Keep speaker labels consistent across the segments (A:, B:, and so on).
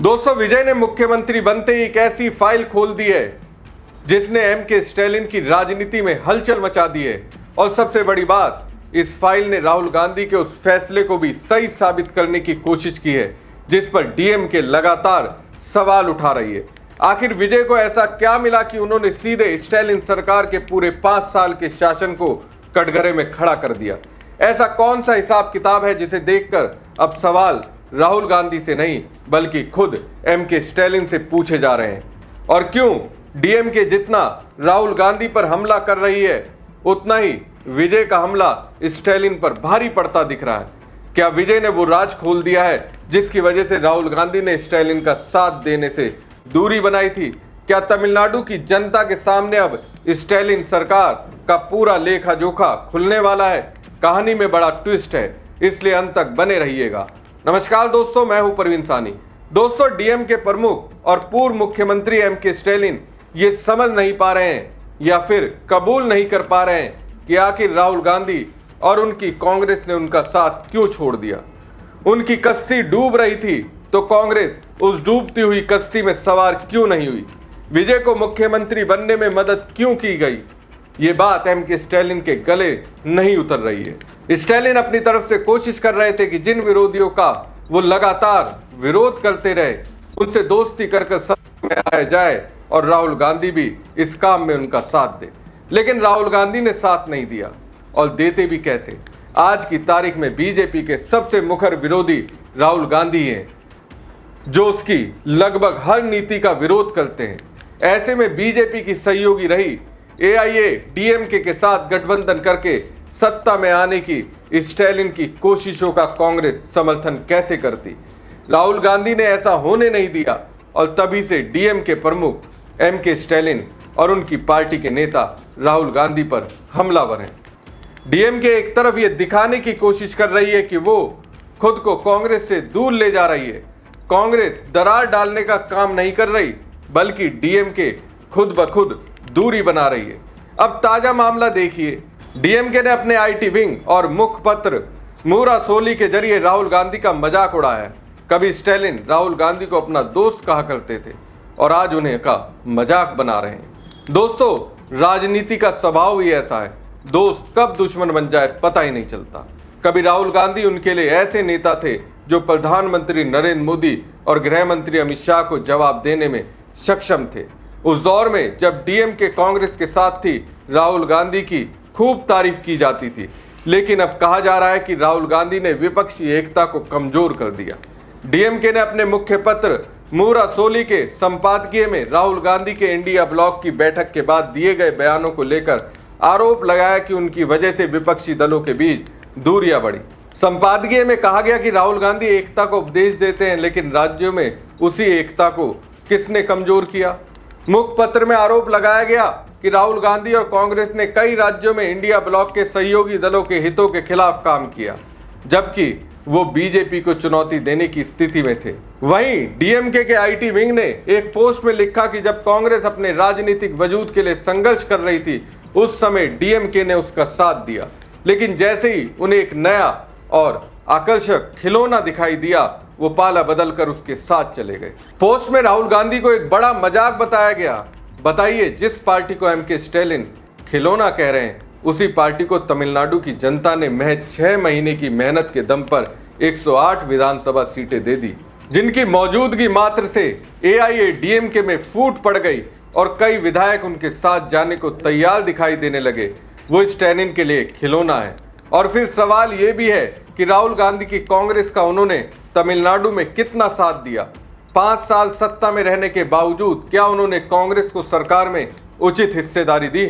A: दोस्तों, विजय ने मुख्यमंत्री बनते ही एक ऐसी फाइल खोल दी है जिसने एमके स्टैलिन की राजनीति में हलचल मचा दी है। और सबसे बड़ी बात, इस फाइल ने राहुल गांधी के उस फैसले को भी सही साबित करने की कोशिश की है जिस पर डीएमके लगातार सवाल उठा रही है। आखिर विजय को ऐसा क्या मिला कि उन्होंने सीधे स्टैलिन सरकार के पूरे 5 साल के शासन को कटघरे में खड़ा कर दिया? ऐसा कौन सा हिसाब किताब है जिसे देखकर अब सवाल राहुल गांधी से नहीं बल्कि खुद एमके स्टैलिन से पूछे जा रहे हैं? और क्यों डीएमके जितना राहुल गांधी पर हमला कर रही है, उतना ही विजय का हमला स्टैलिन पर भारी पड़ता दिख रहा है? क्या विजय ने वो राज खोल दिया है जिसकी वजह से राहुल गांधी ने स्टैलिन का साथ देने से दूरी बनाई थी? क्या तमिलनाडु की जनता के सामने अब स्टैलिन सरकार का पूरा लेखा जोखा खुलने वाला है? कहानी में बड़ा ट्विस्ट है, इसलिए अंत तक बने रहिएगा। नमस्कार दोस्तों, मैं हूं परवीन सानी। दोस्तों, डीएमके प्रमुख और पूर्व मुख्यमंत्री एमके स्टैलिन ये समझ नहीं पा रहे हैं या फिर कबूल नहीं कर पा रहे हैं कि आखिर राहुल गांधी और उनकी कांग्रेस ने उनका साथ क्यों छोड़ दिया। उनकी कश्ती डूब रही थी तो कांग्रेस उस डूबती हुई कश्ती में सवार क्यों नहीं हुई? विजय को मुख्यमंत्री बनने में मदद क्यों की गई? ये बात एमके स्टैलिन के गले नहीं उतर रही है। स्टैलिन अपनी तरफ से कोशिश कर रहे थे कि जिन विरोधियों का वो लगातार विरोध करते रहे उनसे दोस्ती कर सत्ता में आया जाए और राहुल गांधी भी इस काम में उनका साथ दे। लेकिन राहुल गांधी ने साथ नहीं दिया, और देते भी कैसे? आज की तारीख में बीजेपी के सबसे मुखर विरोधी राहुल गांधी हैं, जो उसकी लगभग हर नीति का विरोध करते हैं। ऐसे में बीजेपी की सहयोगी रही एआईएडीएमके के साथ गठबंधन करके सत्ता में आने की स्टैलिन की कोशिशों का कांग्रेस समर्थन कैसे करती? राहुल गांधी ने ऐसा होने नहीं दिया और तभी से डीएमके प्रमुख एमके स्टैलिन और उनकी पार्टी के नेता राहुल गांधी पर हमलावर हैं। डीएमके एक तरफ ये दिखाने की कोशिश कर रही है कि वो खुद को कांग्रेस से दूर ले जा रही है। कांग्रेस दरार डालने का काम नहीं कर रही बल्कि डीएमके खुद ब खुद दूरी बना रही है। अब ताजा मामला देखिए। डीएमके ने अपने आईटी विंग और मुखपत्र मूरासोली के जरिए राहुल गांधी का मजाक उड़ाया है। कभी स्टैलिन राहुल गांधी को अपना दोस्त कहा करते थे और आज उन्हें का मजाक बना रहे हैं। दोस्तों, राजनीति का स्वभाव ही ऐसा है, दोस्त कब दुश्मन बन जाए पता ही नहीं चलता। कभी राहुल गांधी उनके लिए ऐसे नेता थे जो प्रधानमंत्री नरेंद्र मोदी और गृह मंत्री अमित शाह को जवाब देने में सक्षम थे। उस दौर में जब डीएमके कांग्रेस के साथ थी, राहुल गांधी की खूब तारीफ की जाती थी। लेकिन अब कहा जा रहा है कि राहुल गांधी ने विपक्षी एकता को कमजोर कर दिया। डीएमके ने अपने मुख्य पत्र मूरासोली के संपादकीय में राहुल गांधी के इंडिया ब्लॉक की बैठक के बाद दिए गए बयानों को लेकर आरोप लगाया कि उनकी वजह से विपक्षी दलों के बीच दूरियां बढ़ी। संपादकीय में कहा गया कि राहुल गांधी एकता को उपदेश देते हैं, लेकिन राज्यों में उसी एकता को किसने कमजोर किया? मुखपत्र में आरोप लगाया गया कि राहुल गांधी और कांग्रेस ने कई राज्यों में इंडिया ब्लॉक के सहयोगी दलों के हितों के खिलाफ काम किया, जबकि वो बीजेपी को चुनौती देने की स्थिति में थे। वहीं डीएमके के आईटी विंग ने एक पोस्ट में लिखा कि जब कांग्रेस अपने राजनीतिक वजूद के लिए संघर्ष कर रही थी, उस समय डीएमके ने उसका साथ दिया, लेकिन जैसे ही उन्हें एक नया और आकर्षक खिलौना दिखाई दिया, वो पाला बदल कर उसके साथ चले गए। पोस्ट में राहुल गांधी को एक बड़ा मजाक बताया गया। बताइए, जिस पार्टी को एमके स्टैलिन खिलौना कह रहे हैं, उसी पार्टी को तमिलनाडु की जनता ने महज 6 महीने की मेहनत के दम पर 108 विधानसभा सीटें दे दी, जिनकी मौजूदगी मात्र से एआईएडीएमके में फूट पड़ गई और कई विधायक उनके साथ जाने को तैयार दिखाई देने लगे। वो स्टैलिन के लिए खिलौना है। और फिर सवाल ये भी है कि राहुल गांधी की कांग्रेस का उन्होंने तमिलनाडु में कितना साथ दिया? 5 साल सत्ता में रहने के बावजूद क्या उन्होंने कांग्रेस को सरकार में उचित हिस्सेदारी दी?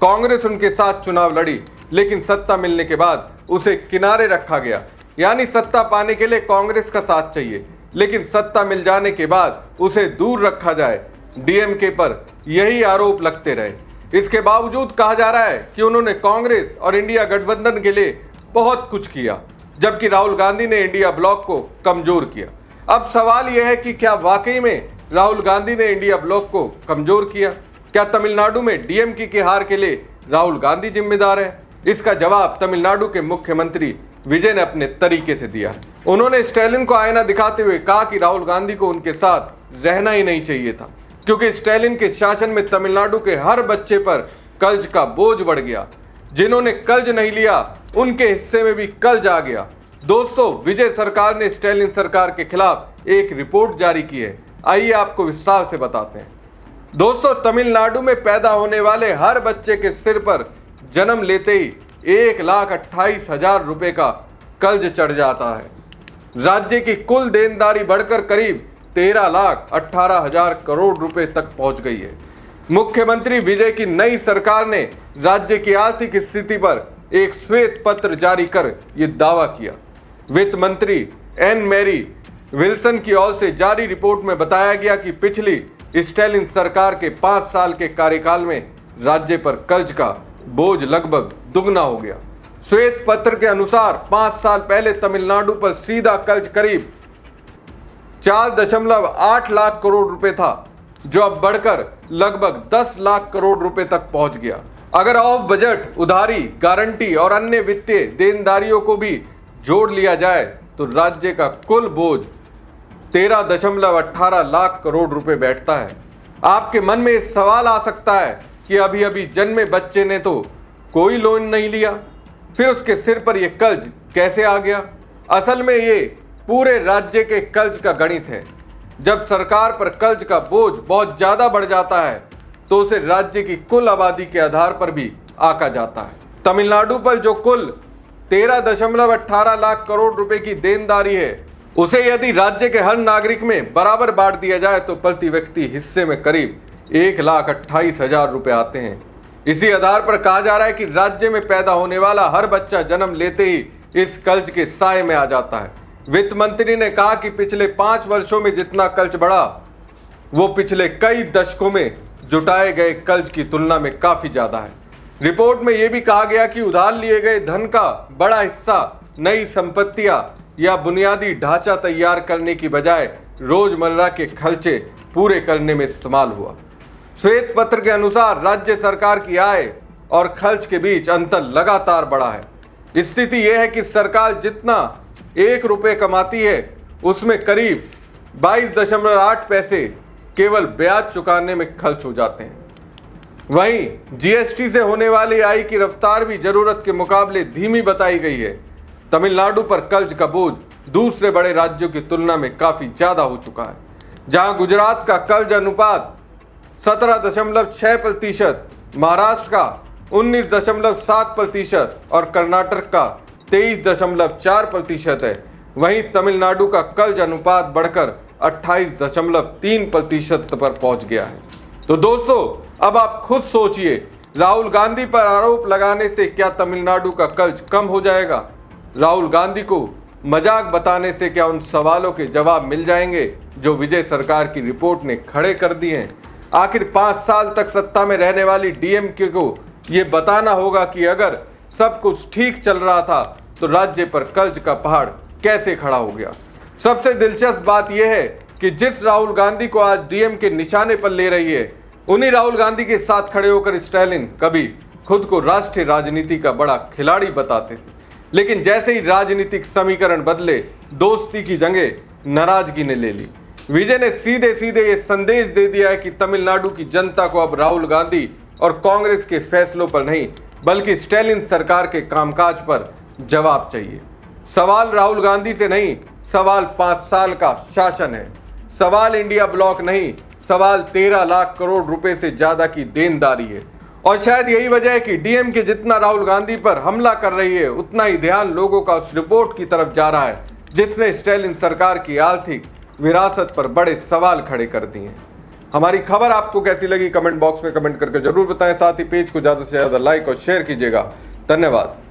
A: कांग्रेस उनके साथ चुनाव लड़ी, लेकिन सत्ता मिलने के बाद उसे किनारे रखा गया। यानी सत्ता पाने के लिए कांग्रेस का साथ चाहिए, लेकिन सत्ता मिल जाने के बाद उसे दूर रखा जाए। डीएमके पर यही आरोप लगते रहे। इसके बावजूद कहा जा रहा है कि उन्होंने कांग्रेस और इंडिया गठबंधन के लिए बहुत कुछ किया, जबकि राहुल गांधी ने इंडिया ब्लॉक को कमजोर किया। अब सवाल यह है कि क्या वाकई में राहुल गांधी ने इंडिया ब्लॉक को कमजोर किया? क्या तमिलनाडु में डीएमके की हार के लिए राहुल गांधी जिम्मेदार है? इसका जवाब तमिलनाडु के मुख्यमंत्री विजय ने अपने तरीके से दिया है। उन्होंने स्टैलिन को आईना दिखाते हुए कहा कि राहुल गांधी को उनके साथ रहना ही नहीं चाहिए था, क्योंकि स्टैलिन के शासन में तमिलनाडु के हर बच्चे पर कर्ज का बोझ बढ़ गया। जिन्होंने कर्ज नहीं लिया उनके हिस्से में भी कर्ज आ गया। दोस्तों, विजय सरकार ने स्टैलिन सरकार के खिलाफ एक रिपोर्ट जारी की है। आइए आपको विस्तार से बताते हैं। दोस्तों, तमिलनाडु में पैदा होने वाले हर बच्चे के सिर पर जन्म लेते ही 1,28,000 रुपए का कर्ज चढ़ जाता है। राज्य की कुल देनदारी बढ़कर करीब 13,18,000 करोड़ रुपए तक पहुंच गई है। मुख्यमंत्री विजय की नई सरकार ने राज्य की आर्थिक स्थिति पर एक श्वेत पत्र जारी कर यह दावा किया। वित्त मंत्री एन मैरी विल्सन की ओर से जारी रिपोर्ट में बताया गया कि पिछली स्टैलिन सरकार के 5 साल के कार्यकाल में राज्य पर कर्ज का बोझ लगभग दुगना हो गया। श्वेत पत्र के अनुसार 5 साल पहले तमिलनाडु पर सीधा कर्ज करीब 4.8 लाख करोड़ रुपए था, जो अब बढ़कर लगभग 10 लाख करोड़ रुपए तक पहुंच गया। अगर ऑफ बजट उधारी, गारंटी और अन्य वित्तीय देनदारियों को भी जोड़ लिया जाए तो राज्य का कुल बोझ 13.18 लाख करोड़ रुपए बैठता है। आपके मन में इस सवाल आ सकता है कि अभी अभी जन्मे बच्चे ने तो कोई लोन नहीं लिया, फिर उसके सिर पर यह कर्ज कैसे आ गया? असल में ये पूरे राज्य के कर्ज का गणित है। जब सरकार पर कर्ज का बोझ बहुत ज्यादा बढ़ जाता है तो उसे राज्य की कुल आबादी के आधार पर भी आंका जाता है। तमिलनाडु पर जो कुल 13.18 लाख करोड़ रुपए की देनदारी है, उसे यदि राज्य के हर नागरिक में बराबर बांट दिया जाए तो प्रति व्यक्ति हिस्से में करीब 1,28,000 रुपए आते हैं। इसी आधार पर कहा जा रहा है कि राज्य में पैदा होने वाला हर बच्चा जन्म लेते ही इस कर्ज के साए में आ जाता है। वित्त मंत्री ने कहा कि पिछले 5 वर्षों में जितना कर्ज बढ़ा वो पिछले कई दशकों में जुटाए गए कर्ज की तुलना में काफी ज्यादा है। रिपोर्ट में यह भी कहा गया कि उधार लिए गए धन का बड़ा हिस्सा नई संपत्तियां या बुनियादी ढांचा तैयार करने की बजाय रोजमर्रा के खर्चे पूरे करने में इस्तेमाल हुआ। श्वेत पत्र के अनुसार राज्य सरकार की आय और खर्च के बीच अंतर लगातार बढ़ा है। स्थिति यह है कि सरकार जितना 1 रुपये कमाती है उसमें करीब 22.8 पैसे केवल ब्याज चुकाने में खर्च हो जाते हैं। वहीं जीएसटी से होने वाली आय की रफ्तार भी जरूरत के मुकाबले धीमी बताई गई है। तमिलनाडु पर कर्ज का बोझ दूसरे बड़े राज्यों की तुलना में काफी ज्यादा हो चुका है, जहां गुजरात का कर्ज अनुपात 17.6%, महाराष्ट्र का 19.7% और कर्नाटक का 23.4% है। वहीं तमिलनाडु का कर्ज अनुपात बढ़कर 28.3% पर पहुंच गया है। तो दोस्तों, अब आप खुद सोचिए, राहुल गांधी पर आरोप लगाने से क्या तमिलनाडु का कर्ज कम हो जाएगा? राहुल गांधी को मजाक बताने से क्या उन सवालों के जवाब मिल जाएंगे जो विजय सरकार की रिपोर्ट ने खड़े कर दिए हैं? आखिर 5 साल तक सत्ता में रहने वाली डीएमके को यह बताना होगा कि अगर सब कुछ ठीक चल रहा था तो राज्य पर कर्ज का पहाड़ कैसे खड़ा हो गया। सबसे दिलचस्प बात यह है कि जिस राहुल गांधी को आज डीएमके निशाने पर ले रही है, उन्हीं राहुल गांधी के साथ खड़े होकर स्टैलिन कभी खुद को राष्ट्रीय राजनीति का बड़ा खिलाड़ी बताते थे, लेकिन जैसे ही राजनीतिक समीकरण बदले, दोस्ती की जगह नाराजगी ने ले ली। विजय ने सीधे सीधे ये संदेश दे दिया है कि तमिलनाडु की जनता को अब राहुल गांधी और कांग्रेस के फैसलों पर नहीं बल्कि स्टैलिन सरकार के कामकाज पर जवाब चाहिए। सवाल राहुल गांधी से नहीं, सवाल 5 साल का शासन है। सवाल इंडिया ब्लॉक नहीं, सवाल 13 लाख करोड़ रुपए से ज्यादा की देनदारी है। और शायद यही वजह है कि डीएमके जितना राहुल गांधी पर हमला कर रही है, उतना ही ध्यान लोगों का उस रिपोर्ट की तरफ जा रहा है जिसने स्टैलिन सरकार की आर्थिक विरासत पर बड़े सवाल खड़े कर दिए हैं। हमारी खबर आपको कैसी लगी कमेंट बॉक्स में कमेंट करके जरूर बताएं। साथ ही पेज को ज्यादा से ज्यादा लाइक और शेयर कीजिएगा। धन्यवाद।